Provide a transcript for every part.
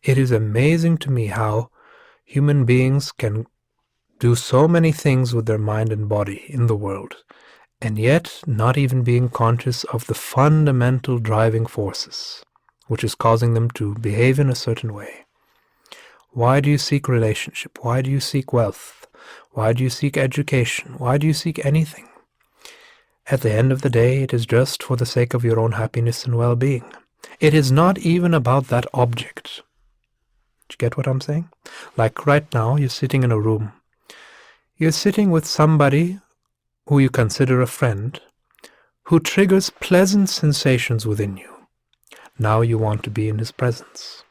It is amazing to me how human beings can do so many things with their mind and body in the world, and yet not even being conscious of the fundamental driving forces, which is causing them to behave in a certain way. Why do you seek relationship? Why do you seek wealth? Why do you seek education? Why do you seek anything? At the end of the day, it is just for the sake of your own happiness and well-being. It is not even about that object. Do you get what I'm saying? Like right now, you're sitting in a room. You're sitting with somebody who you consider a friend, who triggers pleasant sensations within you. Now you want to be in his presence.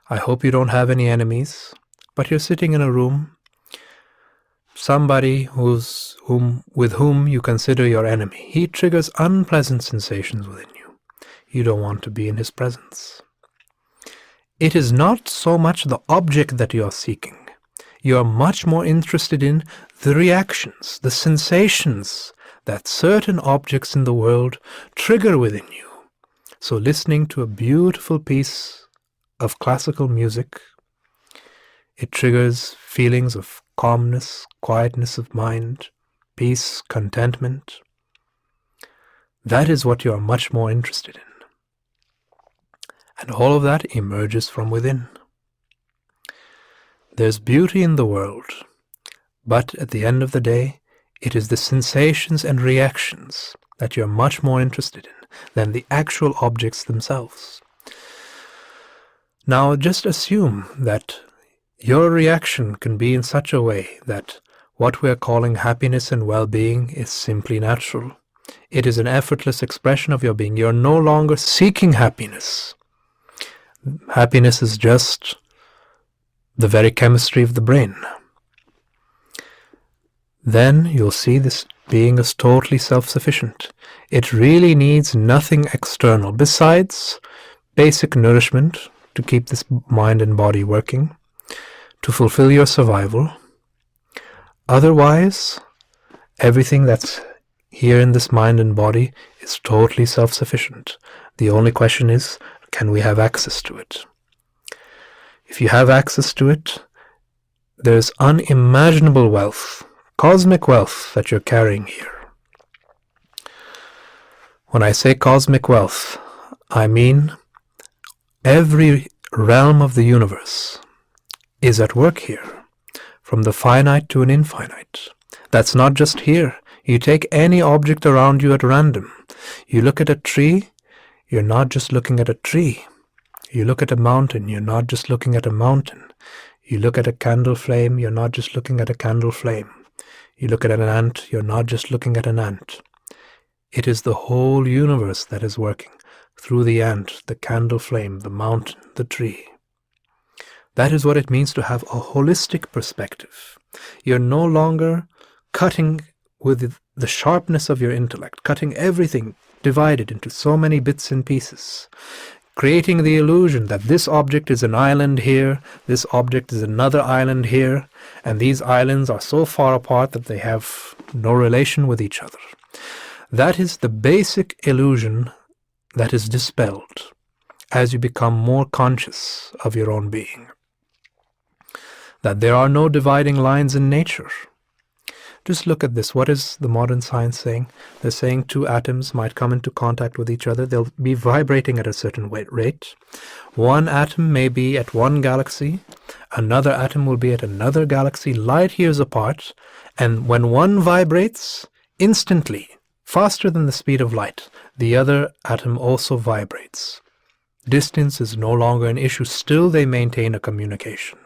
I hope you don't have any enemies, but you're sitting in a room, somebody with whom you consider your enemy. He triggers unpleasant sensations within you. You don't want to be in his presence. It is not so much the object that you are seeking. You are much more interested in the reactions, the sensations that certain objects in the world trigger within you. So listening to a beautiful piece of classical music, it triggers feelings of calmness, quietness of mind, peace, contentment. That is what you are much more interested in. And all of that emerges from within. There's beauty in the world, but at the end of the day, it is the sensations and reactions that you're much more interested in than the actual objects themselves. Now, just assume that your reaction can be in such a way that what we are calling happiness and well-being is simply natural. It is an effortless expression of your being. You're no longer seeking happiness. Happiness is just the very chemistry of the brain. Then you'll see this being is totally self-sufficient. It really needs nothing external besides basic nourishment to keep this mind and body working, to fulfill your survival. Otherwise, everything that's here in this mind and body is totally self-sufficient. The only question is, can we have access to it? If you have access to it, there's unimaginable wealth, cosmic wealth that you're carrying here. When I say cosmic wealth, I mean every realm of the universe is at work here, from the finite to an infinite. That's not just here. You take any object around you at random. You look at a tree, you're not just looking at a tree. You look at a mountain, you're not just looking at a mountain. You look at a candle flame, you're not just looking at a candle flame. You look at an ant, you're not just looking at an ant. It is the whole universe that is working through the ant, the candle flame, the mountain, the tree. That is what it means to have a holistic perspective. You're no longer cutting with the sharpness of your intellect, cutting everything divided into so many bits and pieces, creating the illusion that this object is an island here, this object is another island here, and these islands are so far apart that they have no relation with each other. That is the basic illusion that is dispelled as you become more conscious of your own being. That there are no dividing lines in nature. Just look at this. What is the modern science saying? They're saying two atoms might come into contact with each other. They'll be vibrating at a certain rate. One atom may be at one galaxy. Another atom will be at another galaxy, light years apart. And when one vibrates, instantly, faster than the speed of light, the other atom also vibrates. Distance is no longer an issue. Still, they maintain a communication.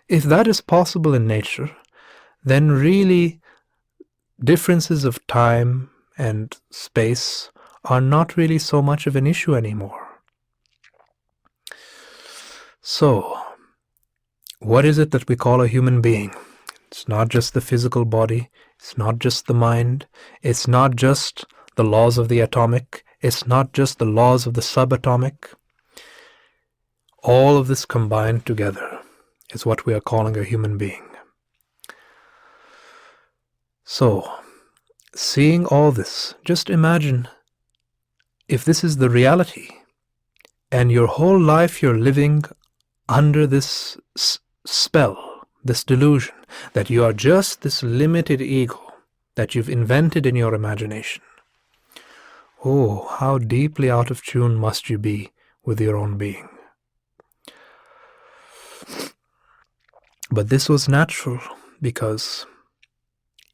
If that is possible in nature, then really differences of time and space are not really so much of an issue anymore. So, what is it that we call a human being? It's not just the physical body, it's not just the mind, it's not just the laws of the atomic, it's not just the laws of the subatomic. All of this combined together is what we are calling a human being. So, seeing all this, just imagine if this is the reality, And your whole life you're living under this spell, this delusion, that you are just this limited ego that you've invented in your imagination. Oh, how deeply out of tune must you be with your own being. But this was natural because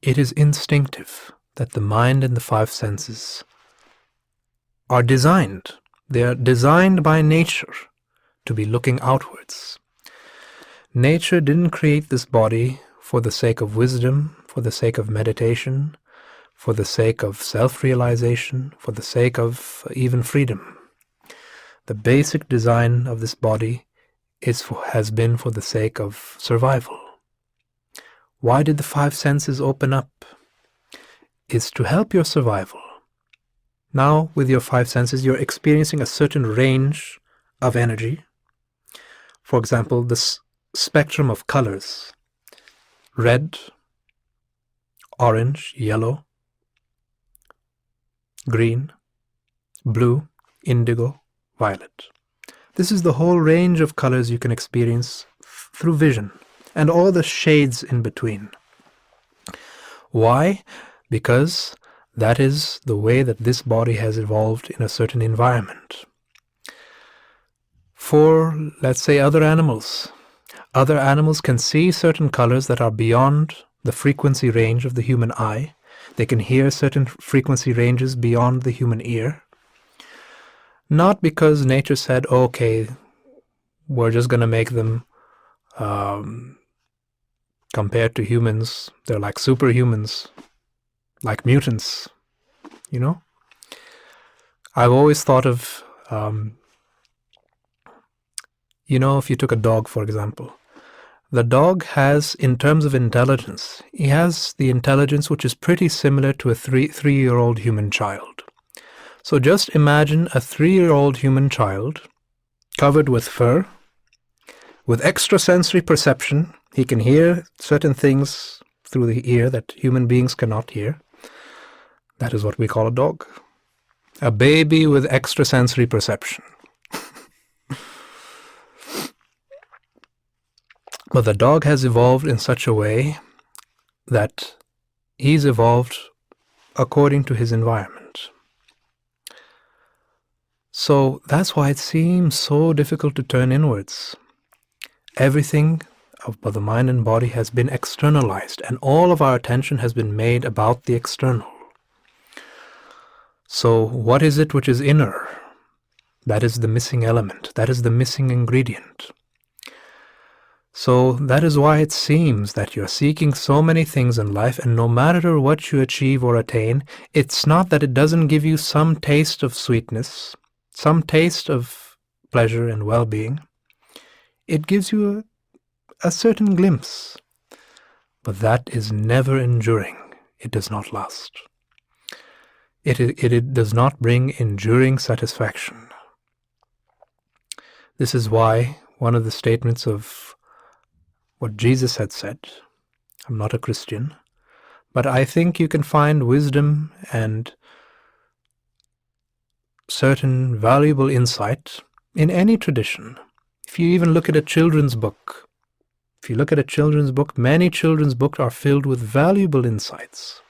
it is instinctive that the mind and the five senses are designed. They are designed by nature to be looking outwards. Nature didn't create this body for the sake of wisdom, for the sake of meditation, for the sake of self-realization, for the sake of even freedom. The basic design of this body has been for the sake of survival. Why did the five senses open up? It's to help your survival. Now, with your five senses, you're experiencing a certain range of energy. For example, the spectrum of colors: red, orange, yellow, green, blue, indigo, violet. This is the whole range of colors you can experience through vision, and all the shades in between. Why? Because that is the way that this body has evolved in a certain environment. For, let's say, other animals can see certain colors that are beyond the frequency range of the human eye. They can hear certain frequency ranges beyond the human ear. Not because nature said, okay, we're just going to make them, compared to humans, they're like superhumans, like mutants, you know? I've always thought of, if you took a dog, for example, the dog has, in terms of intelligence, he has the intelligence which is pretty similar to a three-year-old human child. So just imagine a 3-year-old human child covered with fur, with extrasensory perception. He can hear certain things through the ear that human beings cannot hear. That is what we call a dog. A baby with extrasensory perception. But the dog has evolved in such a way that he's evolved according to his environment. So that's why it seems so difficult to turn inwards. Everything about the mind and body has been externalized, and all of our attention has been made about the external. So what is it which is inner? That is the missing element. That is the missing ingredient. So that is why it seems that you're seeking so many things in life, and no matter what you achieve or attain, it's not that it doesn't give you some taste of sweetness, some taste of pleasure and well-being. It gives you a certain glimpse, but that is never enduring. It does not last. It does not bring enduring satisfaction. This is why one of the statements of what Jesus had said, I'm not a Christian, but I think you can find wisdom and certain valuable insight in any tradition. If you even look at a children's book, many children's books are filled with valuable insights.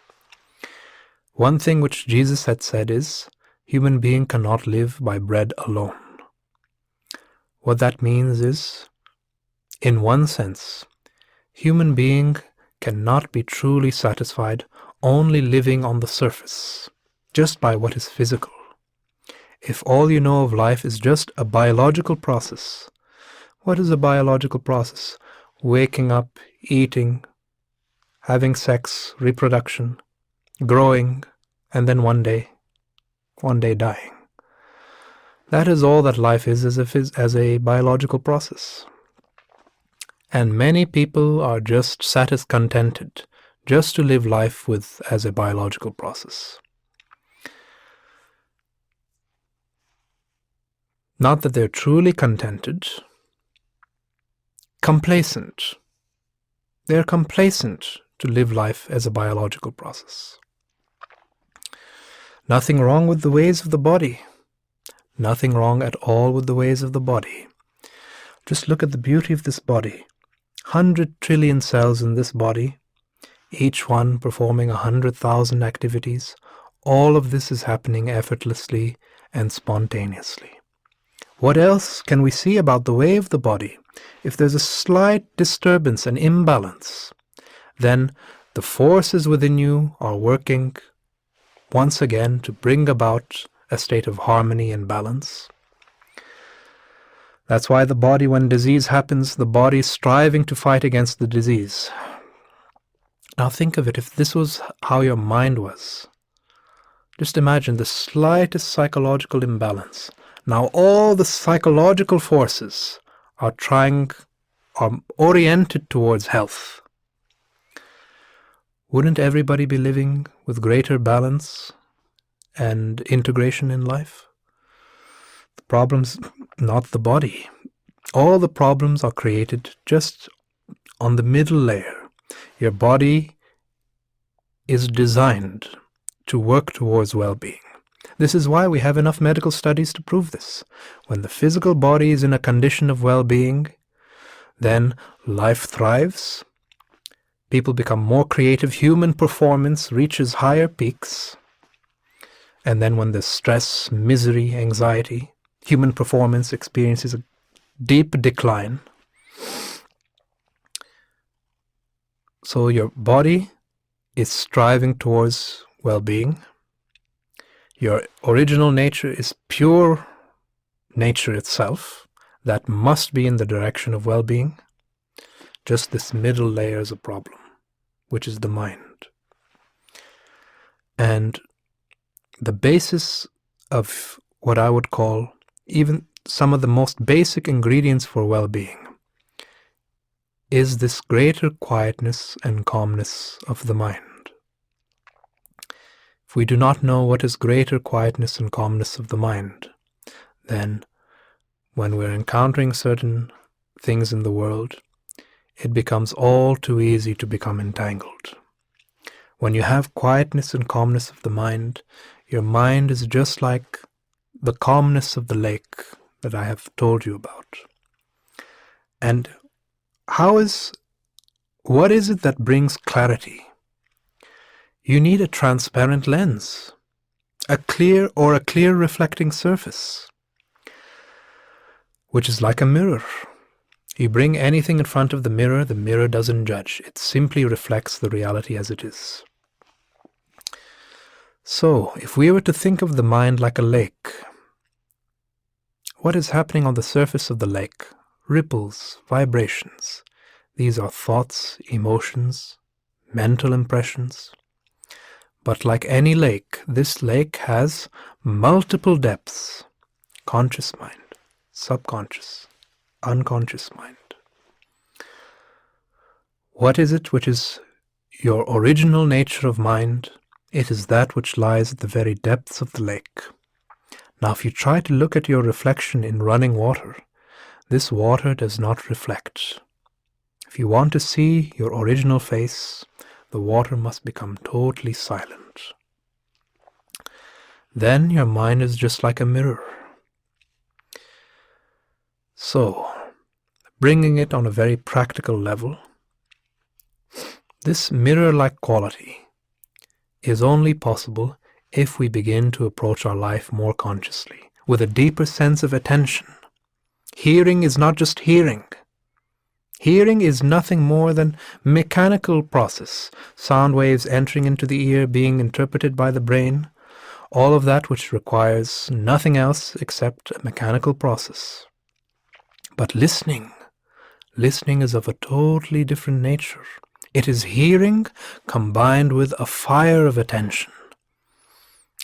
One thing which Jesus had said is, human being cannot live by bread alone. What that means is, in one sense, human being cannot be truly satisfied only living on the surface, just by what is physical. If all you know of life is just a biological process, what is a biological process? Waking up, eating, having sex, reproduction, growing, and then one day dying. That is all that life is as a biological process. And many people are just contented just to live life as a biological process. Not that they're truly contented, complacent. They're complacent to live life as a biological process. Nothing wrong with the ways of the body. Nothing wrong at all with the ways of the body. Just look at the beauty of this body. 100 trillion cells in this body, each one performing 100,000 activities. All of this is happening effortlessly and spontaneously. What else can we see about the way of the body? If there's a slight disturbance and imbalance, then the forces within you are working once again to bring about a state of harmony and balance. That's why the body, when disease happens, the body is striving to fight against the disease. Now think of it, if this was how your mind was. Just imagine the slightest psychological imbalance. Now all the psychological forces are oriented towards health. Wouldn't everybody be living with greater balance and integration in life? The problem's not the body. All the problems are created just on the middle layer. Your body is designed to work towards well-being. This is why we have enough medical studies to prove this. When the physical body is in a condition of well-being, then life thrives. People become more creative. Human performance reaches higher peaks. And then when there's stress, misery, anxiety, human performance experiences a deep decline. So your body is striving towards well-being. Your original nature is pure nature itself that must be in the direction of well-being. Just this middle layer is a problem, which is the mind. And the basis of what I would call even some of the most basic ingredients for well-being is this greater quietness and calmness of the mind. If we do not know what is greater quietness and calmness of the mind, then when we're encountering certain things in the world, it becomes all too easy to become entangled. When you have quietness and calmness of the mind, your mind is just like the calmness of the lake that I have told you about. And what is it that brings clarity? You need a transparent lens, a clear reflecting surface, which is like a mirror. You bring anything in front of the mirror doesn't judge. It simply reflects the reality as it is. So, if we were to think of the mind like a lake, what is happening on the surface of the lake? Ripples, vibrations. These are thoughts, emotions, mental impressions. But like any lake, this lake has multiple depths. Conscious mind, subconscious, unconscious mind. What is it which is your original nature of mind? It is that which lies at the very depths of the lake. Now, if you try to look at your reflection in running water, this water does not reflect. If you want to see your original face, the water must become totally silent. Then your mind is just like a mirror. So, bringing it on a very practical level, this mirror-like quality is only possible if we begin to approach our life more consciously, with a deeper sense of attention. Hearing is not just hearing. Hearing is nothing more than mechanical process, sound waves entering into the ear, being interpreted by the brain, all of that which requires nothing else except a mechanical process. But listening is of a totally different nature. It is hearing combined with a fire of attention.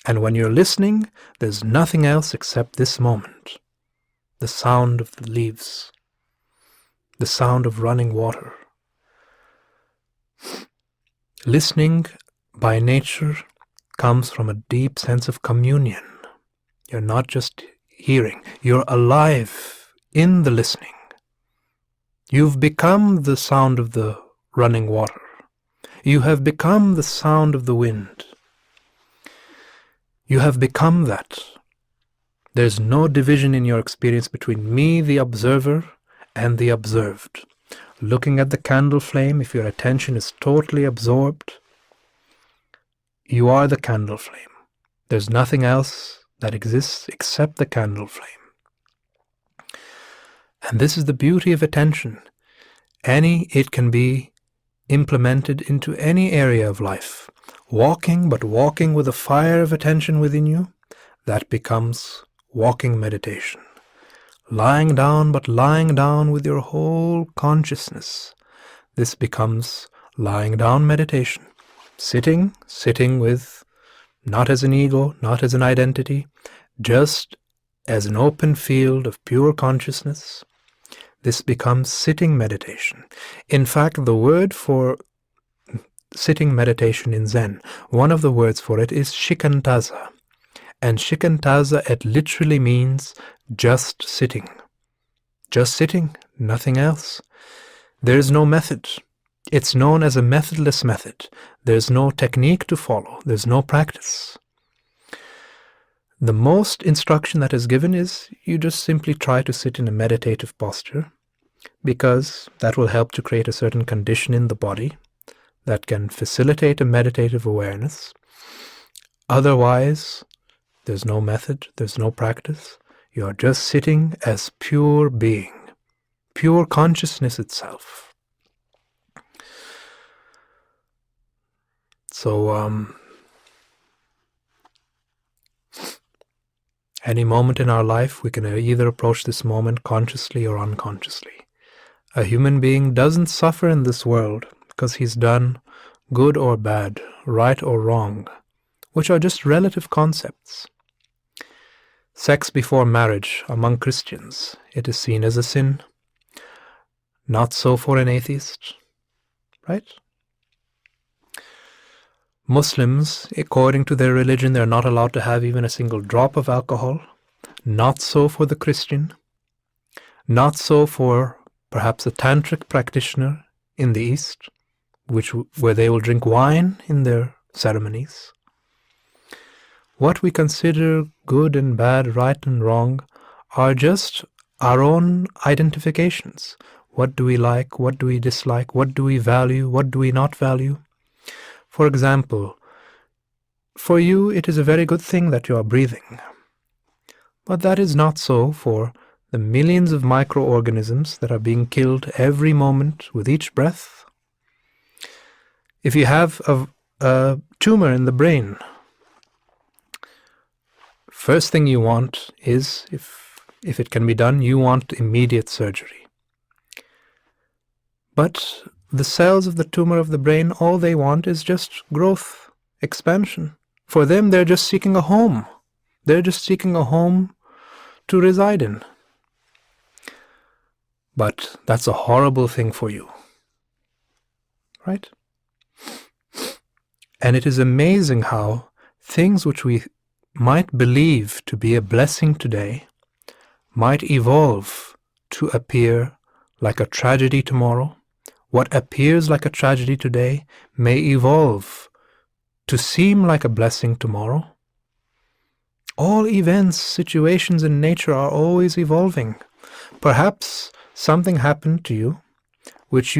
And when you're listening, there's nothing else except this moment. The sound of the leaves, the sound of running water. Listening, by nature, comes from a deep sense of communion. You're not just hearing, you're alive in the listening. You've become the sound of the running water. You have become the sound of the wind. You have become that. There's no division in your experience between me, the observer, and the observed. Looking at the candle flame, if your attention is totally absorbed, you are the candle flame. There's nothing else that exists except the candle flame. And this is the beauty of attention. It can be implemented into any area of life. Walking, but walking with a fire of attention within you, that becomes walking meditation. Lying down, but lying down with your whole consciousness, this becomes lying down meditation. Sitting with, not as an ego, not as an identity, just as an open field of pure consciousness, this becomes sitting meditation. In fact, the word for sitting meditation in Zen, one of the words for it is shikantaza. And shikantaza, it literally means just sitting. Just sitting, nothing else. There is no method. It's known as a methodless method. There's no technique to follow. There's no practice. The most instruction that is given is you just simply try to sit in a meditative posture, because that will help to create a certain condition in the body that can facilitate a meditative awareness. Otherwise, there's no method, there's no practice. You are just sitting as pure being, pure consciousness itself. So, any moment in our life, we can either approach this moment consciously or unconsciously. A human being doesn't suffer in this world because he's done good or bad, right or wrong, which are just relative concepts. Sex before marriage among Christians, it is seen as a sin. Not so for an atheist, right? Muslims, according to their religion, they're not allowed to have even a single drop of alcohol. Not so for the Christian. Not so for perhaps a tantric practitioner in the East, where they will drink wine in their ceremonies. What we consider good and bad, right and wrong, are just our own identifications. What do we like? What do we dislike? What do we value? What do we not value? For example, for you it is a very good thing that you are breathing. But that is not so for the millions of microorganisms that are being killed every moment with each breath. If you have a tumor in the brain, first thing you want is, if it can be done, you want immediate surgery. But the cells of the tumor of the brain, all they want is just growth, expansion. For them, they're just seeking a home. They're just seeking a home to reside in. But that's a horrible thing for you, right? And it is amazing how things which we might believe to be a blessing today might evolve to appear like a tragedy tomorrow. What appears like a tragedy today may evolve to seem like a blessing tomorrow. All events, situations in nature are always evolving. Perhaps something happened to you which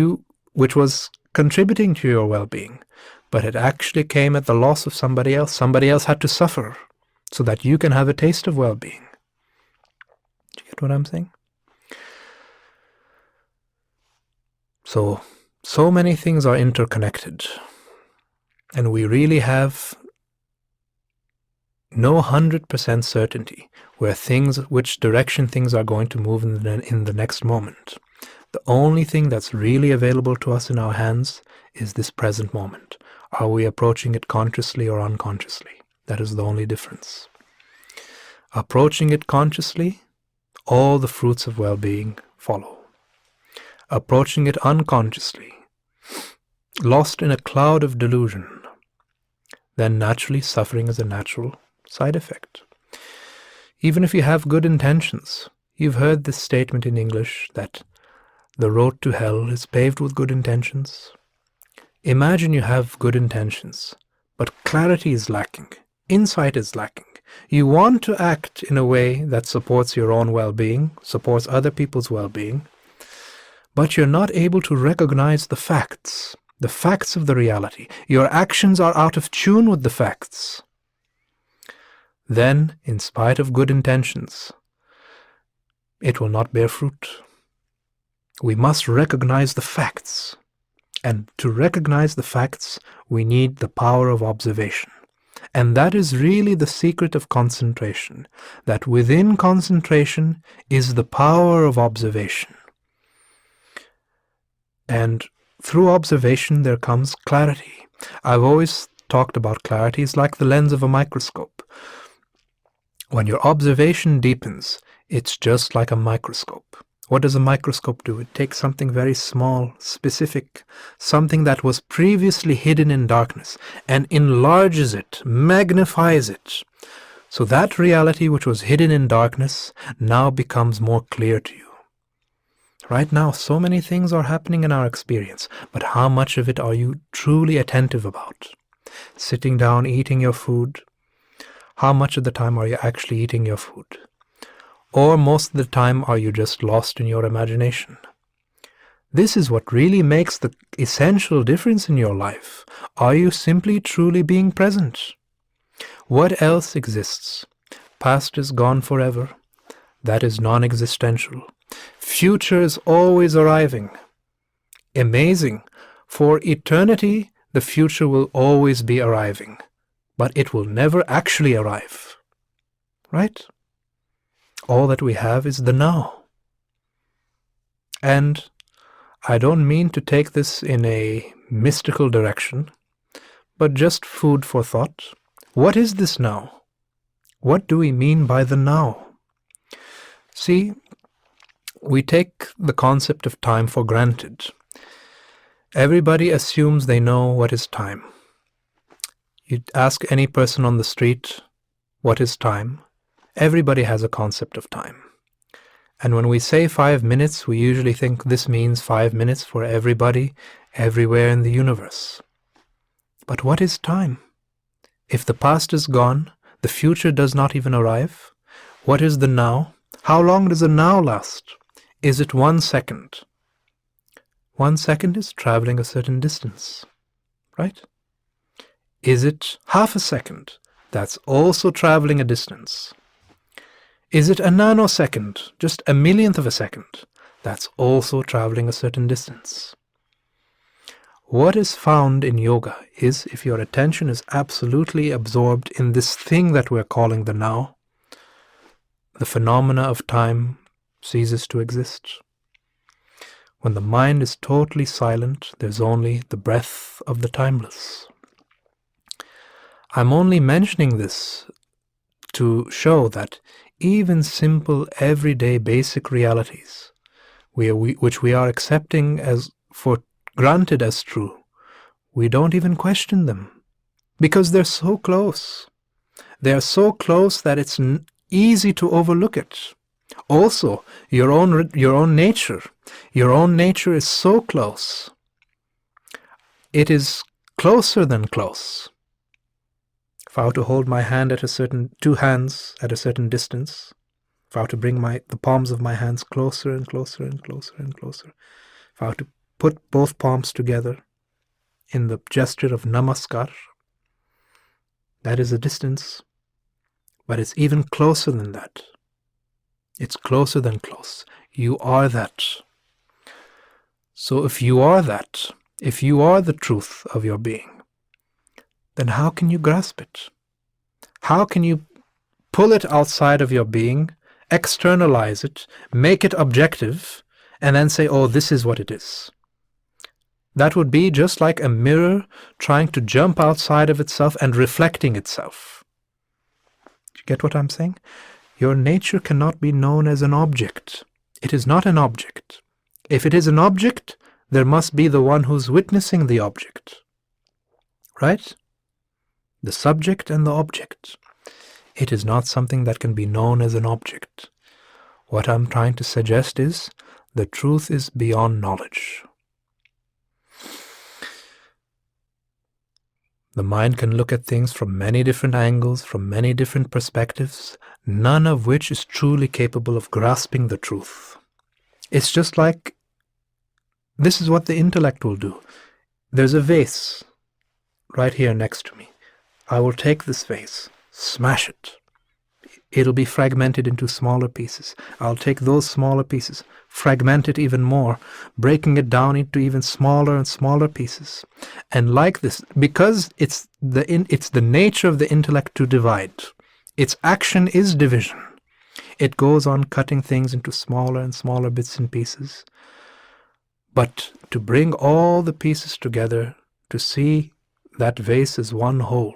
was contributing to your well-being, but it actually came at the loss of somebody else. Somebody else had to suffer so that you can have a taste of well-being. Do you get what I'm saying? So many things are interconnected, and we really have no 100% certainty which direction things are going to move in the next moment. The only thing that's really available to us in our hands is this present moment. Are we approaching it consciously or unconsciously? That is the only difference. Approaching it consciously, all the fruits of well-being follow. Approaching it unconsciously, lost in a cloud of delusion, then naturally suffering is a natural side effect. Even if you have good intentions, you've heard this statement in English that the road to hell is paved with good intentions. Imagine you have good intentions, but clarity is lacking. insight is lacking. You want to act in a way that supports your own well-being, supports other people's well-being, but you're not able to recognize the facts of the reality. Your actions are out of tune with the facts. Then, in spite of good intentions, it will not bear fruit. We must recognize the facts. And to recognize the facts, we need the power of observation. And that is really the secret of concentration, that within concentration is the power of observation. And through observation there comes clarity. I've always talked about clarity is like the lens of a microscope. When your observation deepens, it's just like a microscope. What does a microscope do? It takes something very small, specific, something that was previously hidden in darkness, and enlarges it, magnifies it. So that reality which was hidden in darkness now becomes more clear to you. Right now, so many things are happening in our experience, but how much of it are you truly attentive about? Sitting down, eating your food, how much of the time are you actually eating your food? Or most of the time are you just lost in your imagination? This is what really makes the essential difference in your life. Are you simply truly being present? What else exists? Past is gone forever. That is non-existential. Future is always arriving. Amazing. For eternity, the future will always be arriving. But it will never actually arrive. Right? All that we have is the now. And I don't mean to take this in a mystical direction, but just food for thought. What is this now? What do we mean by the now? See, we take the concept of time for granted. Everybody assumes they know what is time. You ask any person on the street, what is time? Everybody has a concept of time. And when we say 5 minutes, we usually think this means 5 minutes for everybody, everywhere in the universe. But what is time? If the past is gone, the future does not even arrive. What is the now? How long does the now last? Is it 1 second? 1 second is traveling a certain distance, right? Is it half a second? That's also traveling a distance. Is it a nanosecond, just a millionth of a second? That's also traveling a certain distance. What is found in yoga is if your attention is absolutely absorbed in this thing that we're calling the now, the phenomena of time ceases to exist. When the mind is totally silent, there's only the breath of the timeless. I'm only mentioning this to show that even simple, everyday, basic realities, which we are accepting as for granted as true, we don't even question them, because they're so close. They are so close that it's easy to overlook it. Also, your own nature is so close. It is closer than close. If I were to hold my hand at two hands at a certain distance, if I were to bring the palms of my hands closer and closer and closer and closer, if I were to put both palms together in the gesture of namaskar, that is a distance, but it's even closer than that. It's closer than close. You are that. So if you are that, if you are the truth of your being, then how can you grasp it? How can you pull it outside of your being, externalize it, make it objective, and then say, oh, this is what it is? That would be just like a mirror trying to jump outside of itself and reflecting itself. Do you get what I'm saying? Your nature cannot be known as an object. It is not an object. If it is an object, there must be the one who's witnessing the object. Right? The subject and the object. It is not something that can be known as an object. What I'm trying to suggest is the truth is beyond knowledge. The mind can look at things from many different angles, from many different perspectives, none of which is truly capable of grasping the truth. It's just like, this is what the intellect will do. There's a vase right here next to me. I will take this vase, smash it. It'll be fragmented into smaller pieces. I'll take those smaller pieces, fragment it even more, breaking it down into even smaller and smaller pieces. And like this, because it's the nature of the intellect to divide. Its action is division. It goes on cutting things into smaller and smaller bits and pieces. But to bring all the pieces together, to see that vase as one whole,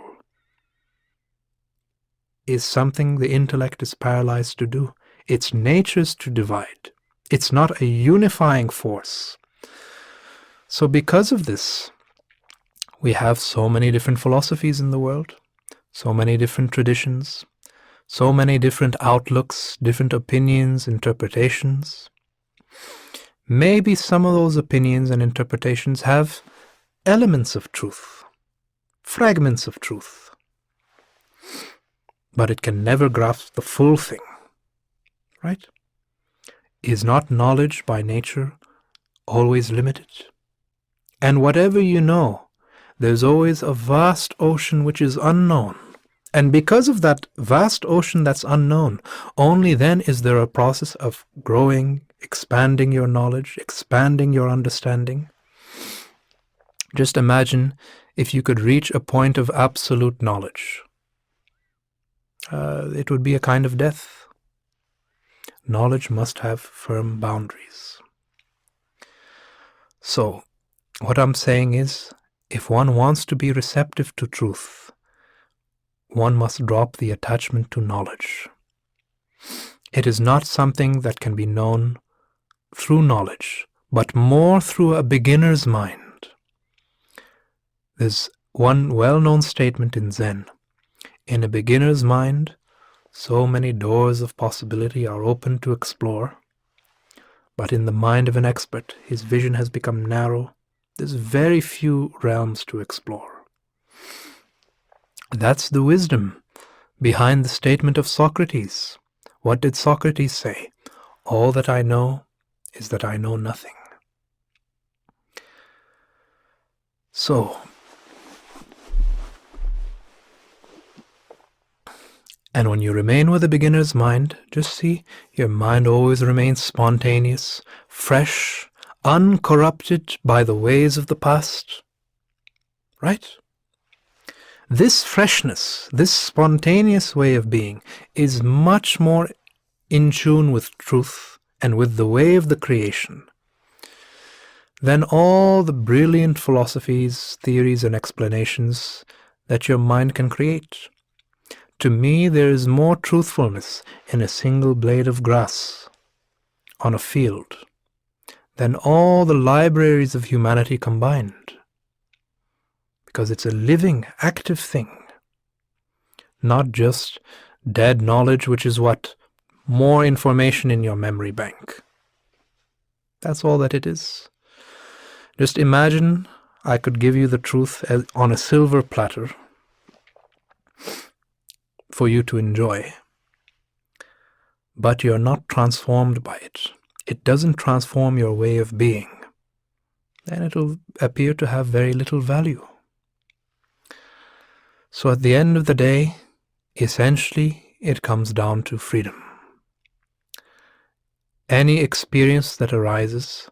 is something the intellect is paralyzed to do. Its nature is to divide. It's not a unifying force. So because of this, we have so many different philosophies in the world, so many different traditions, so many different outlooks, different opinions, interpretations. Maybe some of those opinions and interpretations have elements of truth, fragments of truth. But it can never grasp the full thing, right? Is not knowledge by nature always limited? And whatever you know, there's always a vast ocean which is unknown. And because of that vast ocean that's unknown, only then is there a process of growing, expanding your knowledge, expanding your understanding. Just imagine if you could reach a point of absolute knowledge. It would be a kind of death. Knowledge must have firm boundaries. So, what I'm saying is, if one wants to be receptive to truth, one must drop the attachment to knowledge. It is not something that can be known through knowledge, but more through a beginner's mind. There's one well-known statement in Zen. In a beginner's mind, so many doors of possibility are open to explore, but in the mind of an expert, his vision has become narrow. There's very few realms to explore. That's the wisdom behind the statement of Socrates. What did Socrates say? All that I know is that I know nothing. So, and when you remain with a beginner's mind, just see, your mind always remains spontaneous, fresh, uncorrupted by the ways of the past. Right? This freshness, this spontaneous way of being, is much more in tune with truth and with the way of the creation than all the brilliant philosophies, theories, and explanations that your mind can create. To me, there is more truthfulness in a single blade of grass on a field than all the libraries of humanity combined, because it's a living, active thing, not just dead knowledge, which is what? More information in your memory bank. That's all that it is. Just imagine I could give you the truth on a silver platter for you to enjoy, but you're not transformed by it. It doesn't transform your way of being. Then it'll appear to have very little value. So at the end of the day, essentially, it comes down to freedom. Any experience that arises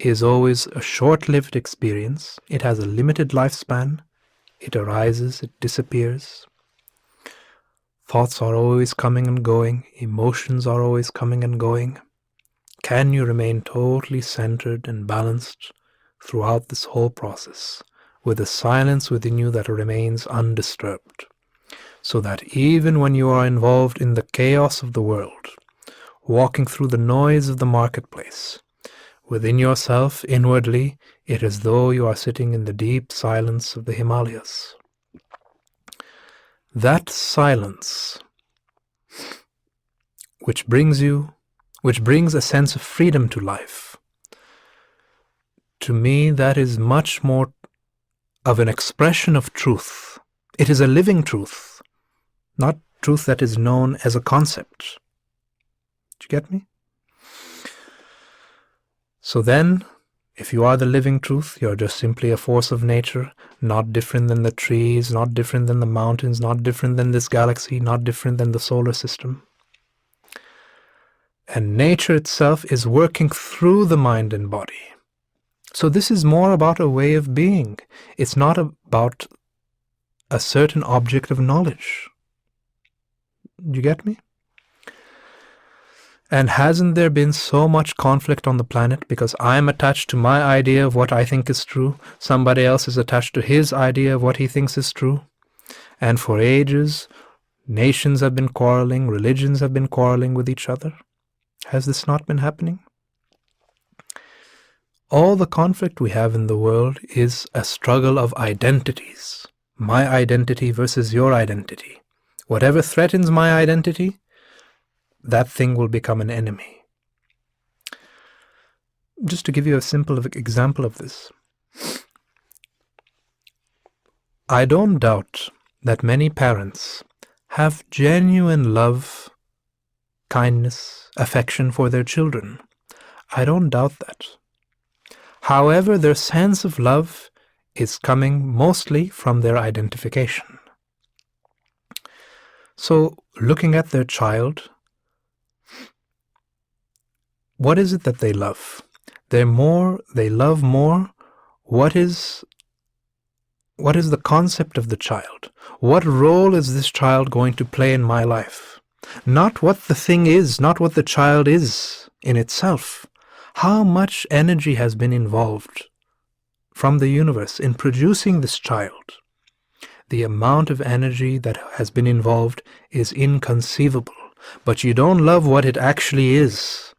is always a short-lived experience. It has a limited lifespan. It arises, it disappears. Thoughts are always coming and going. Emotions are always coming and going. Can you remain totally centered and balanced throughout this whole process, with a silence within you that remains undisturbed, so that even when you are involved in the chaos of the world, walking through the noise of the marketplace, within yourself, inwardly, it is as though you are sitting in the deep silence of the Himalayas. That silence, which brings a sense of freedom to life, to me that is much more of an expression of truth. It is a living truth, not truth that is known as a concept. Do you get me? So then, if you are the living truth, you're just simply a force of nature, not different than the trees, not different than the mountains, not different than this galaxy, not different than the solar system. And nature itself is working through the mind and body. So this is more about a way of being. It's not about a certain object of knowledge. Do you get me? And hasn't there been so much conflict on the planet because I'm attached to my idea of what I think is true, somebody else is attached to his idea of what he thinks is true, and for ages, nations have been quarreling, religions have been quarreling with each other? Has this not been happening? All the conflict we have in the world is a struggle of identities. My identity versus your identity. Whatever threatens my identity, that thing will become an enemy. Just to give you a simple example of this, I don't doubt that many parents have genuine love, kindness, affection for their children. I don't doubt that. However, their sense of love is coming mostly from their identification. So, looking at their child, what is it that they love? They love more. What is the concept of the child? What role is this child going to play in my life? Not what the thing is, not what the child is in itself. How much energy has been involved from the universe in producing this child? The amount of energy that has been involved is inconceivable. But you don't love what it actually is.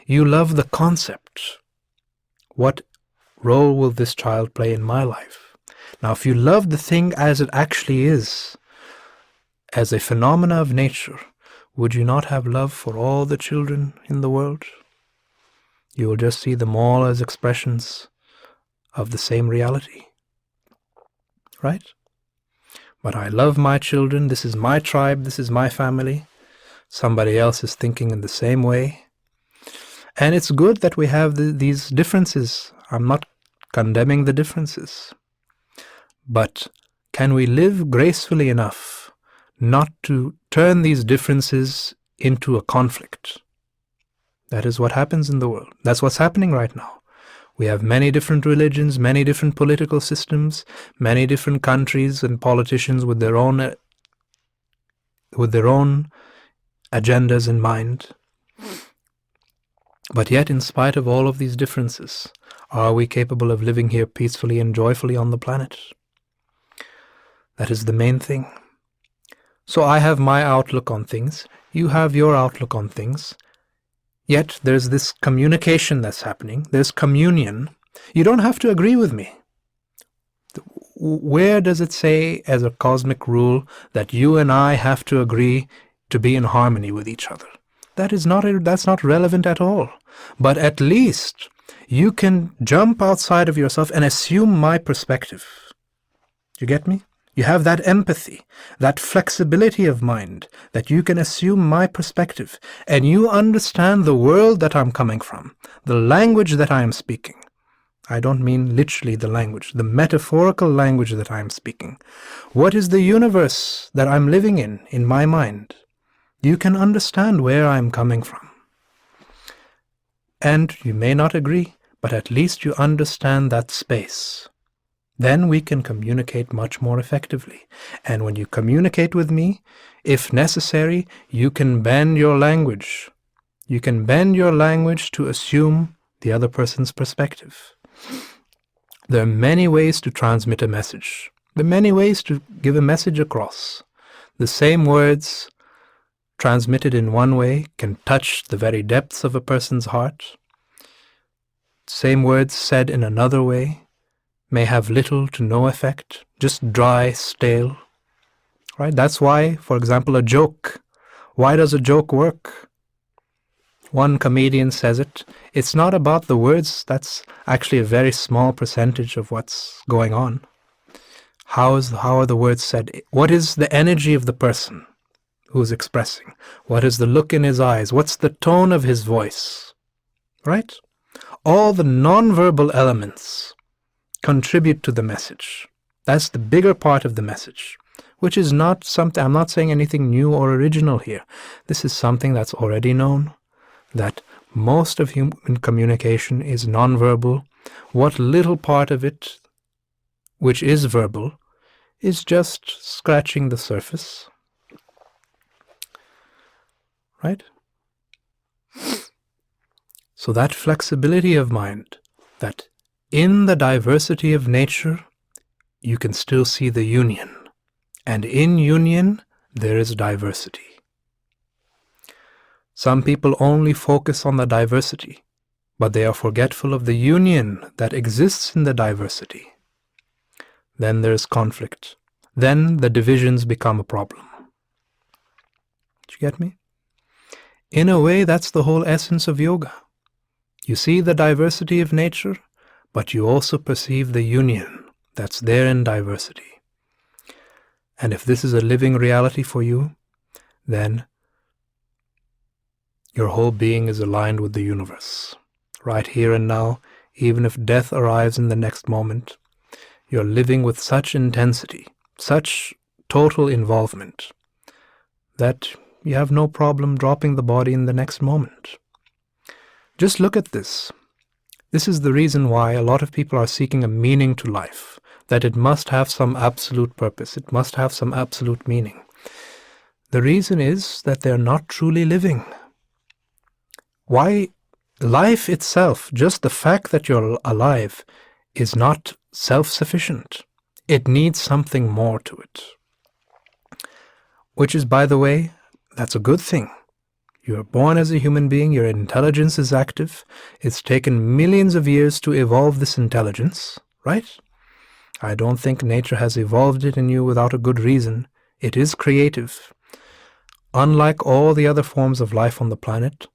You love the concept. What role will this child play in my life? Now, if you love the thing as it actually is, as a phenomena of nature, would you not have love for all the children in the world? You will just see them all as expressions of the same reality. Right? But I love my children, this is my tribe, this is my family. Somebody else is thinking in the same way. And it's good that we have these differences. I'm not condemning the differences. But can we live gracefully enough not to turn these differences into a conflict? That is what happens in the world. That's what's happening right now. We have many different religions, many different political systems, many different countries and politicians with their own agendas in mind. But yet, in spite of all of these differences, are we capable of living here peacefully and joyfully on the planet? That is the main thing. So I have my outlook on things, you have your outlook on things. Yet there's this communication that's happening. There's communion. You don't have to agree with me. Where does it say as a cosmic rule that you and I have to agree to be in harmony with each other? That's not relevant at all. But at least you can jump outside of yourself and assume my perspective. You get me? You have that empathy, that flexibility of mind, that you can assume my perspective, and you understand the world that I'm coming from, the language that I am speaking. I don't mean literally the language, the metaphorical language that I am speaking. What is the universe that I'm living in my mind? You can understand where I'm coming from. And you may not agree, but at least you understand that space. Then we can communicate much more effectively. And when you communicate with me, if necessary, you can bend your language. You can bend your language to assume the other person's perspective. There are many ways to transmit a message. There are many ways to give a message across. The same words transmitted in one way can touch the very depths of a person's heart. Same words said in another way may have little to no effect, just dry, stale. Right? That's why, for example, a joke. Why does a joke work? One comedian says it. It's not about the words. That's actually a very small percentage of what's going on. How are the words said? What is the energy of the person who is expressing? What is the look in his eyes? What's the tone of his voice? Right? All the non-verbal elements contribute to the message. That's the bigger part of the message, which is not something, I'm not saying anything new or original here. This is something that's already known, that most of human communication is non-verbal. What little part of it, which is verbal, is just scratching the surface. Right? So that flexibility of mind, that in the diversity of nature, you can still see the union. And in union, there is diversity. Some people only focus on the diversity, but they are forgetful of the union that exists in the diversity. Then there is conflict. Then the divisions become a problem. Did you get me? In a way, that's the whole essence of yoga. You see the diversity of nature, but you also perceive the union that's there in diversity. And if this is a living reality for you, then your whole being is aligned with the universe. Right here and now, even if death arrives in the next moment, you're living with such intensity, such total involvement, that you have no problem dropping the body in the next moment. Just look at this. This is the reason why a lot of people are seeking a meaning to life, that it must have some absolute purpose, it must have some absolute meaning. The reason is that they're not truly living. Why? Life itself, just the fact that you're alive, is not self-sufficient. It needs something more to it. Which is, by the way, that's a good thing. You're born as a human being, your intelligence is active. It's taken millions of years to evolve this intelligence, right? I don't think nature has evolved it in you without a good reason. It is creative. Unlike all the other forms of life on the planet,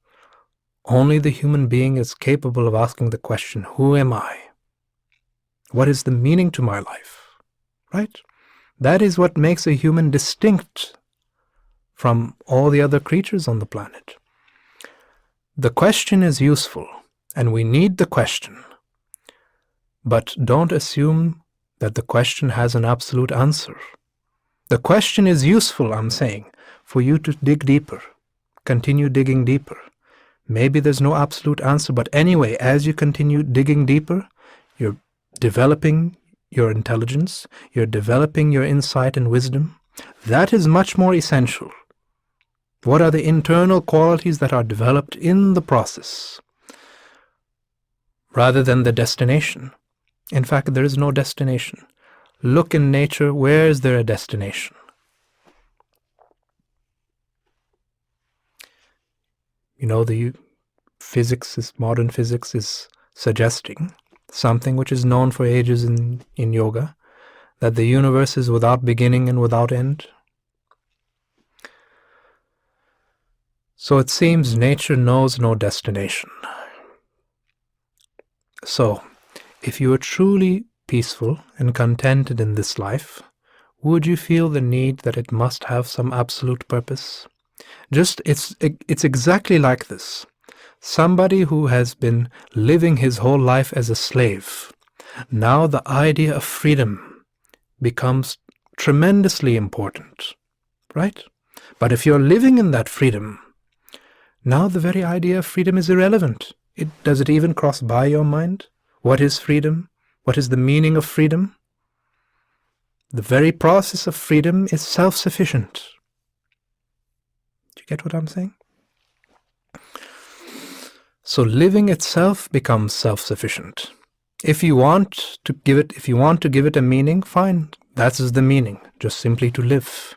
only the human being is capable of asking the question, who am I? What is the meaning to my life? Right? That is what makes a human distinct from all the other creatures on the planet. The question is useful, and we need the question. But don't assume that the question has an absolute answer. The question is useful, I'm saying, for you to dig deeper. Continue digging deeper. Maybe there's no absolute answer, but anyway, as you continue digging deeper, you're developing your intelligence, you're developing your insight and wisdom. That is much more essential. What are the internal qualities that are developed in the process, rather than the destination? In fact, there is no destination. Look in nature, where is there a destination? You know, the modern physics is suggesting something which is known for ages in yoga, that the universe is without beginning and without end. So it seems nature knows no destination. So, if you are truly peaceful and contented in this life, would you feel the need that it must have some absolute purpose? It's exactly like this. Somebody who has been living his whole life as a slave, now the idea of freedom becomes tremendously important, right? But if you're living in that freedom, now the very idea of freedom is irrelevant. Does it even cross by your mind? What is freedom? What is the meaning of freedom? The very process of freedom is self-sufficient. Do you get what I'm saying? So living itself becomes self-sufficient. If you want to give it a meaning, fine. That is the meaning, just simply to live.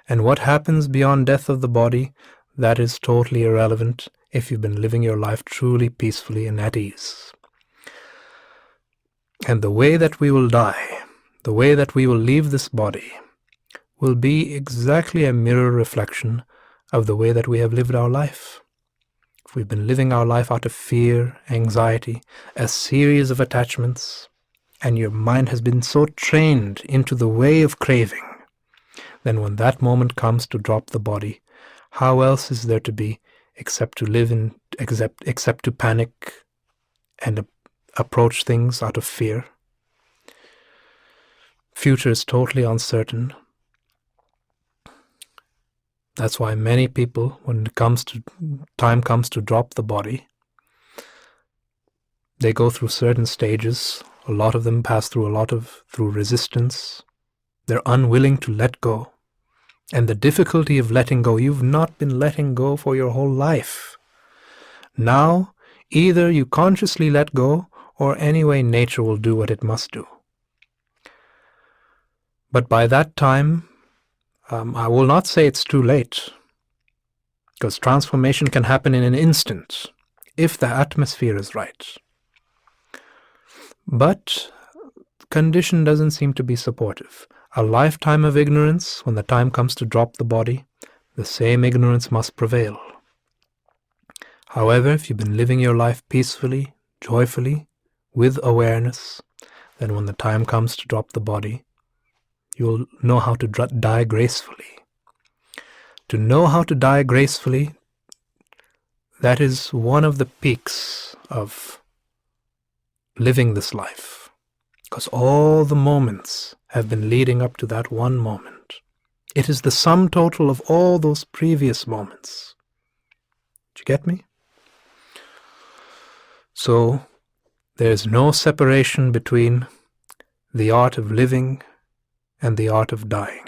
And what happens beyond death of the body, that is totally irrelevant if you've been living your life truly peacefully and at ease. And the way that we will die, the way that we will leave this body, will be exactly a mirror reflection of the way that we have lived our life. If we've been living our life out of fear, anxiety, a series of attachments, and your mind has been so trained into the way of craving, then when that moment comes to drop the body, how else is there to be except to live in, except to panic and approach things out of fear? Future is totally uncertain. That's why many people, when time comes to drop the body, they go through certain stages. A lot of them pass through through resistance. They're unwilling to let go. And the difficulty of letting go, you've not been letting go for your whole life. Now, either you consciously let go, or anyway nature will do what it must do. But by that time, I will not say it's too late, because transformation can happen in an instant, if the atmosphere is right. But condition doesn't seem to be supportive. A lifetime of ignorance, when the time comes to drop the body, the same ignorance must prevail. However, if you've been living your life peacefully, joyfully, with awareness, then when the time comes to drop the body, you'll know how to die gracefully. To know how to die gracefully, that is one of the peaks of living this life, because all the moments have been leading up to that one moment. It is the sum total of all those previous moments. Did you get me? So, there's no separation between the art of living and the art of dying.